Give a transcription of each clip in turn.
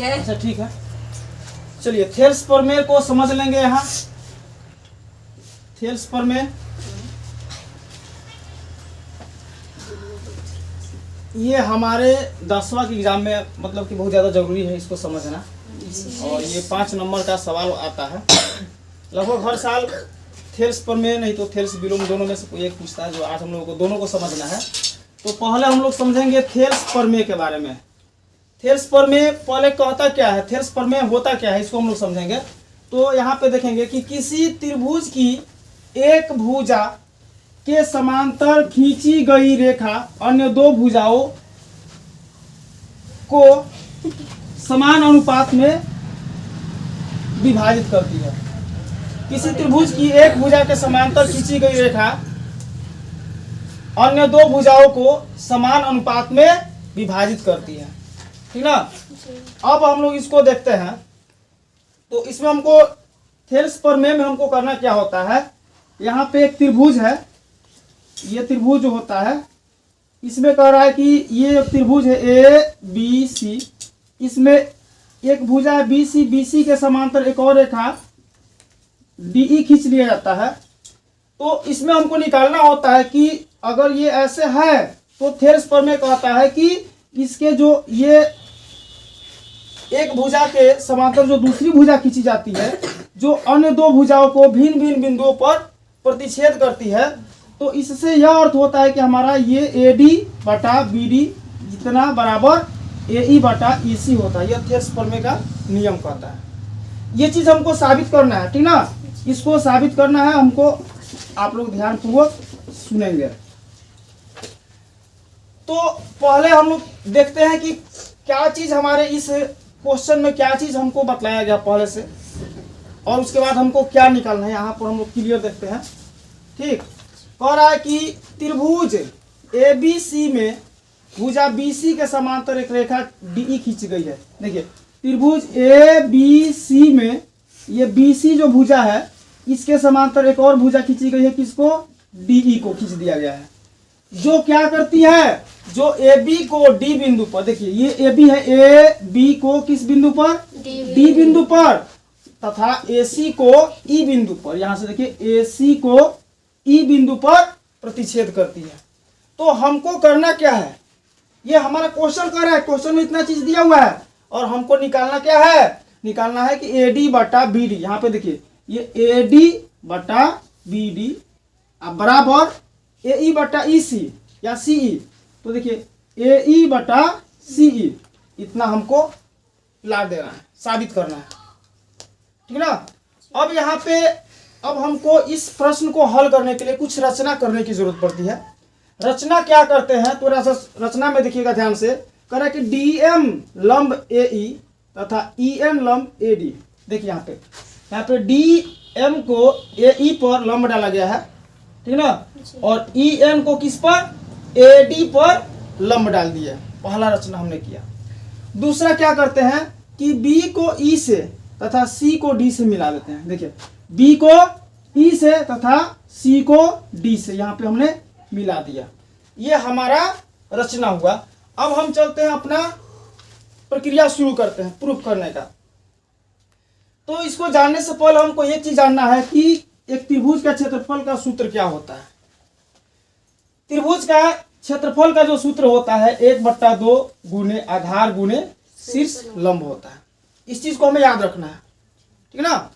है। अच्छा ठीक है, चलिए थेल्स प्रमेय को समझ लेंगे। यहाँ थेल्स प्रमेय ये हमारे 10वां के एग्जाम में मतलब कि बहुत ज़्यादा जरूरी है इसको समझना, और ये 5 नंबर का सवाल आता है लगभग हर साल। थेल्स प्रमेय नहीं तो थेल्स विलोम दोनों में से कोई एक पूछता है, जो आज हम लोगों को दोनों को समझना है। तो पहले हम लोग समझेंगे थेल्स प्रमेय के बारे में। थेल्स प्रमेय पहले कहता क्या है, थेल्स प्रमेय होता क्या है, इसको हम लोग समझेंगे। तो यहाँ पे देखेंगे कि किसी त्रिभुज की एक भुजा के समांतर खींची गई रेखा अन्य दो भुजाओं को समान अनुपात में विभाजित करती है। किसी त्रिभुज की एक भुजा के समांतर खींची गई रेखा अन्य दो भुजाओं को समान अनुपात में विभाजित करती है, ठीक ना। अब हम लोग इसको देखते हैं। तो इसमें हमको थेल्स प्रमेय में हमको करना क्या होता है, यहाँ पे एक त्रिभुज है, ये त्रिभुज जो होता है इसमें कह रहा है कि ये त्रिभुज है ए बी सी, इसमें एक भुजा है बी सी, बी सी के समांतर एक और रेखा डी ई खींच लिया जाता है। तो इसमें हमको निकालना होता है कि अगर ये ऐसे है तो थेल्स प्रमेय कहता है कि इसके जो ये एक भुजा के समांतर जो दूसरी भुजा खींची जाती है, जो अन्य दो भुजाओं को भिन्न भिन्न बिंदुओं पर प्रतिच्छेद करती है, तो इससे यह अर्थ होता है कि हमारा ये ए डी बटा बी डी जितना बराबर ए ई बटा ई सी होता है। यह थेल्स प्रमेय का नियम कहता है। ये चीज हमको साबित करना है, ठीक ना। इसको साबित करना है हमको, आप लोग ध्यानपूर्वक सुनेंगे। तो पहले हम लोग देखते हैं कि क्या चीज हमारे इस क्वेश्चन में क्या चीज हमको बतलाया गया पहले से, और उसके बाद हमको क्या निकालना है। यहाँ पर हम लोग क्लियर देखते हैं। ठीक, कह रहा है कि त्रिभुज ए बी सी में भुजा बी सी के समांतर एक रेखा डी ई खींची गई है। देखिए त्रिभुज ए बी सी में ये बी सी जो भुजा है इसके समांतर एक और भुजा खींची गई है, किसको, डी ई को खींच दिया गया है, जो क्या करती है, जो ए बी को डी बिंदु पर, देखिए ये ए बी है, ए बी को किस बिंदु पर, डी बिंदु पर, तथा ए सी को ई बिंदु पर, यहां से देखिए ए सी को ई बिंदु पर प्रतिच्छेद करती है। तो हमको करना क्या है, ये हमारा क्वेश्चन कर रहा है, क्वेश्चन में इतना चीज दिया हुआ है और हमको निकालना क्या है, निकालना है कि ए डी बटा बी डी। यहाँ पे देखिए ये ए डी बटा बी डी बराबर ए ई बटा ई सी या सी ई। तो देखिए ए ई बटा सी ई, इतना हमको ला देना है, साबित करना है, ठीक ना। अब यहाँ पे अब हमको इस प्रश्न को हल करने के लिए कुछ रचना करने की जरूरत पड़ती है। रचना क्या करते हैं, तो रचना में देखिएगा ध्यान से, कह रहा है कि डी एम लंब ए ई तथा ई एन लंब ए डी। देखिए यहाँ पे डी एम को ए ई पर लंब डाला गया है, ठीक ना, और ई एन को किस पर, ए डी पर लंब डाल दिया। पहला रचना हमने किया। दूसरा क्या करते हैं कि बी को ई से तथा सी को डी से मिला देते हैं। देखिए बी को ई से तथा सी को डी से यहाँ पे हमने मिला दिया। ये हमारा रचना हुआ। अब हम चलते हैं अपना प्रक्रिया शुरू करते हैं प्रूफ करने का। तो इसको जानने से पहले हमको ये चीज जानना है कि एक त्रिभुज का क्षेत्रफल का सूत्र क्या होता है। त्रिभुज का क्षेत्रफल का जो सूत्र होता है 1/2 गुने आधार गुने शीर्ष लंब होता है। इस चीज को हमें याद रखना है, ठीक ना।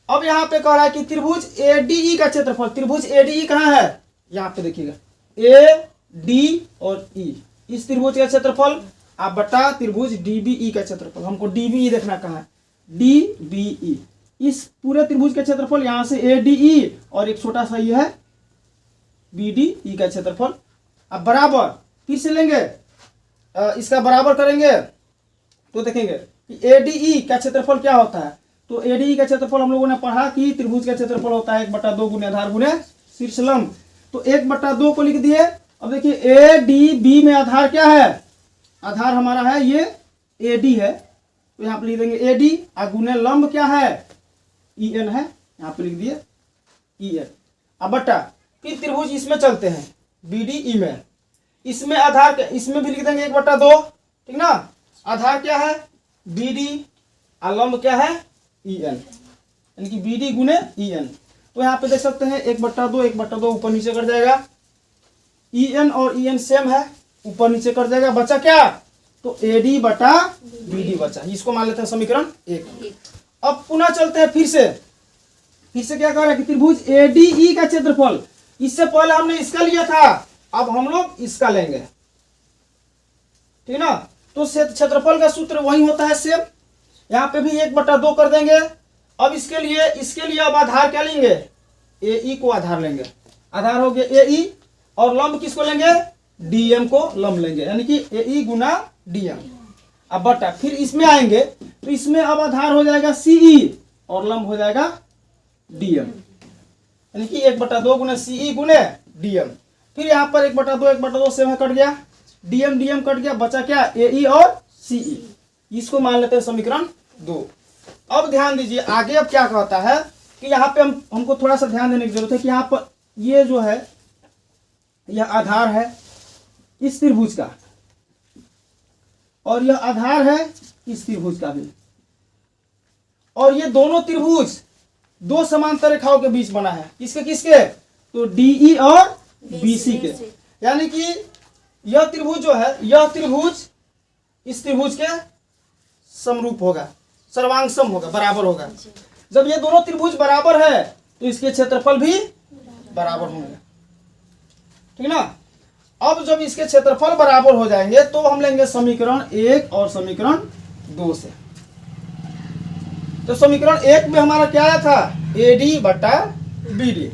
अब यहाँ पे कह रहा है कि त्रिभुज ए डी ई का क्षेत्रफल, त्रिभुज ए डी ई कहाँ है, यहाँ पे देखिएगा ए डी और ई, इस त्रिभुज का क्षेत्रफल आप बटा त्रिभुज डी बी ई का क्षेत्रफल। हमको डी बी ई देखना कहाँ है, डी बी ई, इस पूरे त्रिभुज का क्षेत्रफल यहाँ से ए डी ई और एक छोटा सा ये है बी डी ई का क्षेत्रफल। अब बराबर फिर से लेंगे, इसका बराबर करेंगे तो देखेंगे कि ए डी ई का क्षेत्रफल क्या होता है। तो ए डी ई का क्षेत्रफल हम लोगों ने पढ़ा कि त्रिभुज का क्षेत्रफल होता है 1/2 गुने आधार गुने शीर्ष लंब। तो 1/2 को लिख दिए। अब देखिए ए डी बी में आधार क्या है, आधार हमारा है ये ए डी है, तो यहाँ पे लिख देंगे ए डी, गुने लंब क्या है, ई एन है, यहाँ पे लिख दिए ई एन। अब बटा फिर त्रिभुज इसमें चलते हैं बी डी ई में, इसमें आधार इसमें भी लिख देंगे 1/2, ठीक ना। आधार क्या है BD और लंब क्या है EN, यानी कि BD गुने EN। तो यहाँ पे देख सकते हैं 1/2 1/2 ऊपर नीचे कर जाएगा, EN और EN सेम है, ऊपर नीचे कर जाएगा, बचा क्या तो AD बटा BD बचा। इसको मान लेते हैं समीकरण 1। अब पुनः चलते हैं फिर से क्या कह रहा है कि त्रिभुज ADE का क्षेत्रफल, इससे पहले हमने इसका लिया था, अब हम लोग इसका लेंगे, ठीक ना। तो क्षेत्रफल का सूत्र वही होता है सेम, यहाँ पे भी 1/2 कर देंगे। अब इसके लिए अब आधार क्या लेंगे, AE को आधार लेंगे, आधार हो गया AE, और लंब किसको लेंगे DM को लंब लेंगे, यानी कि AE गुना DM। अब बटा फिर इसमें आएंगे तो इसमें अब आधार हो जाएगा CE और लंब हो जाएगा DM, यानी कि 1/2 गुना CE गुने DM। फिर यहाँ पर 1/2 से कट गया, DM कट गया, बचा क्या AE और CE। इसको मान लेते हैं समीकरण 2। अब ध्यान दीजिए आगे अब क्या कहता है कि यहाँ पे हमको थोड़ा सा ध्यान देने की जरूरत है कि यहाँ पर ये जो है यह आधार है इस त्रिभुज का, और यह आधार है इस त्रिभुज का भी, और ये दोनों त्रिभुज दो समांतर रेखाओं के बीच बना है, किसके तो DE और BC के, यानी कि यह त्रिभुज जो है, यह त्रिभुज इस त्रिभुज के समरूप होगा, सर्वांगसम होगा, बराबर होगा। जब ये दोनों त्रिभुज बराबर है तो इसके क्षेत्रफल भी बराबर होंगे, ठीक ना। अब जब इसके क्षेत्रफल बराबर हो जाएंगे तो हम लेंगे समीकरण 1 और समीकरण 2 से। तो समीकरण 1 में हमारा क्या आया था AD बटा BD।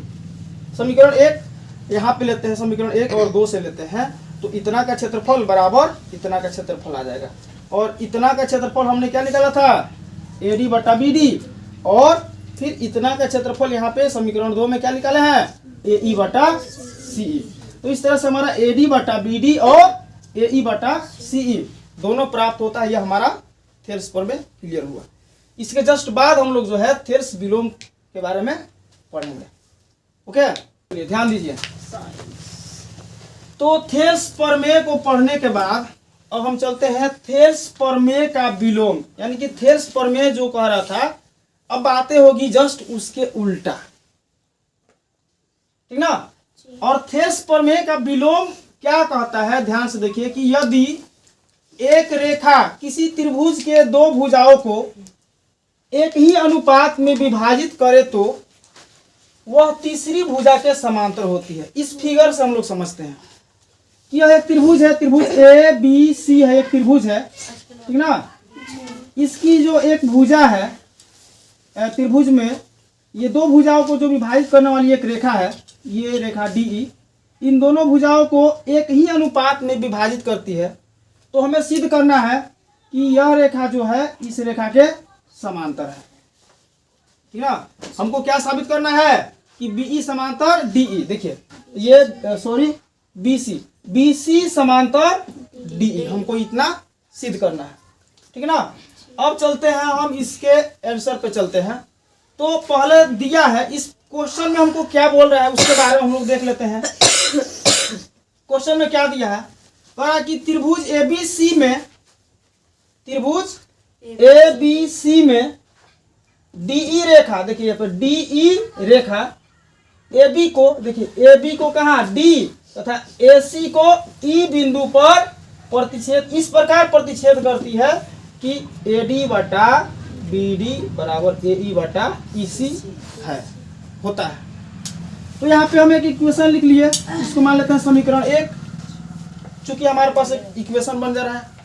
समीकरण 1 यहाँ पे लेते हैं, समीकरण 1 और 2 से लेते हैं, तो इतना का क्षेत्रफल बराबर इतना का क्षेत्रफल आ जाएगा, और इतना का क्षेत्रफल हमने क्या निकाला था AD बटा BD, और फिर इतना का क्षेत्रफल यहाँ पे समीकरण 2 में क्या निकाले हैं AE बटा CE। तो इस तरह से हमारा AD बटा BD और AE बटा CE दोनों प्राप्त होता है। यह हमारा थेल्स प्रमेय क्लियर हुआ। इसके जस्ट बाद हम लोग जो है थेल्स विलोम के बारे में पढ़ेंगे। ओके, ध्यान दीजिए। तो थेल्स प्रमेय को पढ़ने के बाद अब हम चलते हैं थेल्स प्रमेय का विलोम, यानी कि थेल्स प्रमेय जो कह रहा था अब बातें होगी जस्ट उसके उल्टा, ठीक ना। और थेल्स प्रमेय का विलोम क्या कहता है, ध्यान से देखिए कि यदि एक रेखा किसी त्रिभुज के दो भुजाओं को एक ही अनुपात में विभाजित करे तो वह तीसरी भुजा के समांतर होती है। इस फिगर से हम लोग समझते हैं कि यह एक त्रिभुज है, त्रिभुज ABC है, एक त्रिभुज है, ठीक ना। इसकी जो एक भुजा है त्रिभुज में, ये दो भुजाओं को जो विभाजित करने वाली एक रेखा है, ये रेखा DE, इन दोनों भुजाओं को एक ही अनुपात में विभाजित करती है। तो हमें सिद्ध करना है कि यह रेखा जो है इस रेखा के समांतर है, ठीक ना। हमको क्या साबित करना है कि BE समांतर DE, देखिए ये BC समांतर DE, हमको इतना सिद्ध करना है, ठीक ना। अब चलते हैं हम इसके आंसर पे चलते हैं। तो पहले दिया है इस क्वेश्चन में हमको क्या बोल रहा है उसके बारे में हम लोग देख लेते हैं। क्वेश्चन में क्या दिया है, कहा कि त्रिभुज ABC में DE रेखा, देखिए यहाँ पर DE रेखा AB को, देखिए AB को कहा D तथा AC को E बिंदु पर प्रतिच्छेद, इस प्रकार प्रतिच्छेद करती है कि AD बटा BD बराबर AE बटा EC है, होता है। तो यहाँ पे हम एक इक्वेशन लिख लिए, इसको मान लेते हैं समीकरण 1, चूंकि हमारे पास एक इक्वेशन बन जा रहा है।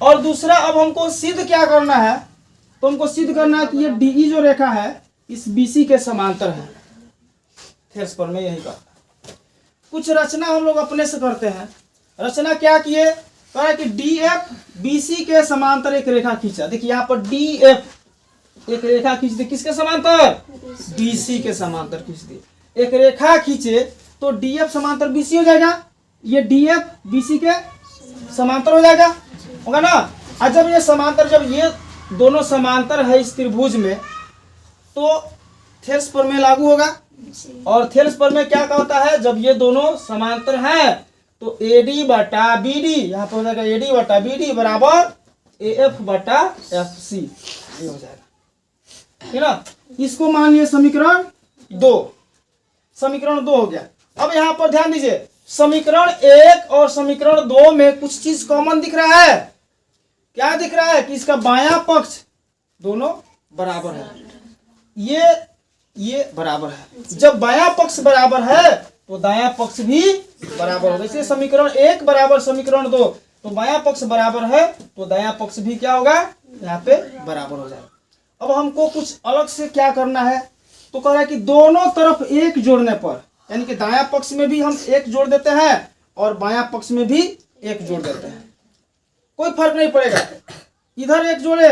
और दूसरा अब हमको सिद्ध क्या करना है, तो हमको सिद्ध करना है कि ये DE जो रेखा है इस BC के समांतर है। थेल्स प्रमेय यही कहता है। कुछ रचना हम लोग अपने से करते हैं। रचना क्या किए, कहा कि DF BC के समांतर एक रेखा खींचा। देखिए यहाँ पर DF एक रेखा खींच दी, किसके समांतर BC के समांतर खींच दी। एक रेखा खींचे तो DF समांतर BC हो जाएगा, ये DF BC के समांतर हो जाएगा, होगा ना। और जब ये समांतर, जब ये दोनों समांतर है इस त्रिभुज में, तो थेल्स प्रमेय लागू होगा। और थेल्स प्रमेय क्या कहता है, जब ये दोनों समांतर हैं तो AD बटा BD, यहाँ पर हो जाएगा AD बटा BD बराबर AF बटा FC, ये हो जाएगा, ठीक है ना। इसको मान लिए समीकरण 2, समीकरण 2 हो गया। अब यहाँ पर ध्यान दीजिए, समीकरण 1 और समीकरण 2 में कुछ चीज कॉमन दिख रहा है। क्या दिख रहा है कि इसका बायां पक्ष दोनों बराबर है, ये बराबर है। जब बायां पक्ष बराबर है तो दायां पक्ष भी बराबर होगा। इसलिए समीकरण 1 बराबर समीकरण 2, तो बायां पक्ष बराबर है तो दायां पक्ष भी क्या होगा, यहाँ पे बराबर हो जाएगा। अब हमको कुछ अलग से क्या करना है, तो कह रहा है कि दोनों तरफ 1 जोड़ने पर, यानी कि दायां पक्ष में भी हम 1 जोड़ देते हैं और बायां पक्ष में भी 1 जोड़ देते हैं, कोई फर्क नहीं पड़ेगा। इधर 1 जोड़े,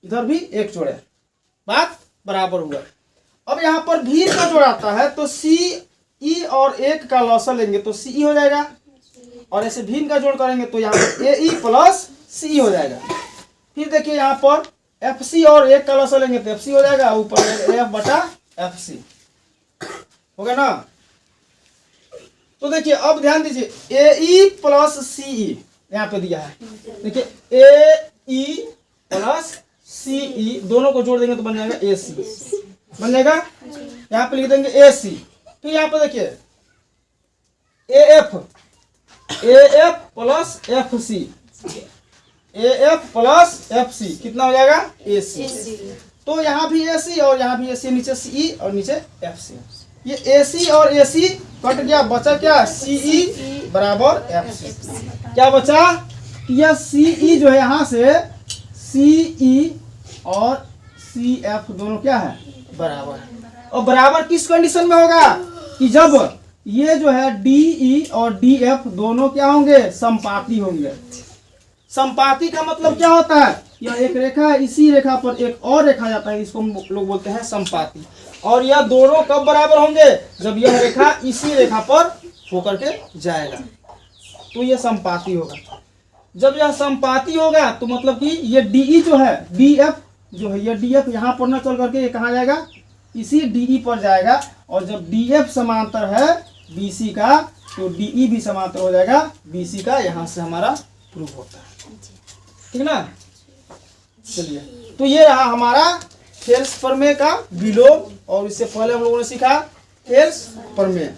इधर भी 1 जोड़े, बात बराबर हुआ। अब यहाँ पर भी का जोड़ आता है तो CE और 1 का लॉसा लेंगे तो CE हो जाएगा, और ऐसे भीन का जोड़ करेंगे तो यहाँ पर AE प्लस CE हो जाएगा। फिर देखिए यहाँ पर FC और 1 का लॉसा लेंगे तो FC हो जाएगा, ऊपर AF बटा FC हो गया ना। तो देखिए अब ध्यान दीजिए, AE प्लस CE यहाँ पे दिया है, देखिए AE प्लस CE दोनों को जोड़ देंगे तो बन जाएगा AC, बन जाएगा। यहाँ पे लिख देंगे AC। फिर यहाँ पे देखिए AF plus FC, AF plus FC कितना हो जाएगा AC। तो यहाँ भी AC और यहाँ भी AC, नीचे CE और नीचे FC। ये AC और AC कट गया, बचा क्या, CE बराबर FC। क्या बचा, यह CE जो है यहाँ से CE और CF दोनों क्या है, बराबर है। और बराबर किस कंडीशन में होगा, कि जब ये जो है DE और DF दोनों क्या होंगे, समपाती होंगे। समपाती का मतलब क्या होता है, यह एक रेखा है, इसी रेखा पर एक और रेखा जाता है, इसको हम लोग बोलते हैं समपाती। और यह दोनों कब बराबर होंगे, जब यह रेखा इसी रेखा पर होकर के जाएगा तो यह समपाती होगा। जब यह समपाती होगा तो मतलब कि ये DE जो है, DF जो है, ये DF यहाँ पर न चल करके ये कहाँ जाएगा, इसी DE पर जाएगा। और जब DF समांतर है BC का तो DE भी समांतर हो जाएगा BC का। यहाँ से हमारा प्रूफ होता है, ठीक ना। चलिए, तो ये रहा हमारा थेल्स प्रमेय का विलोम, और इससे पहले हम लोगों ने सीखा थेल्स प्रमेय।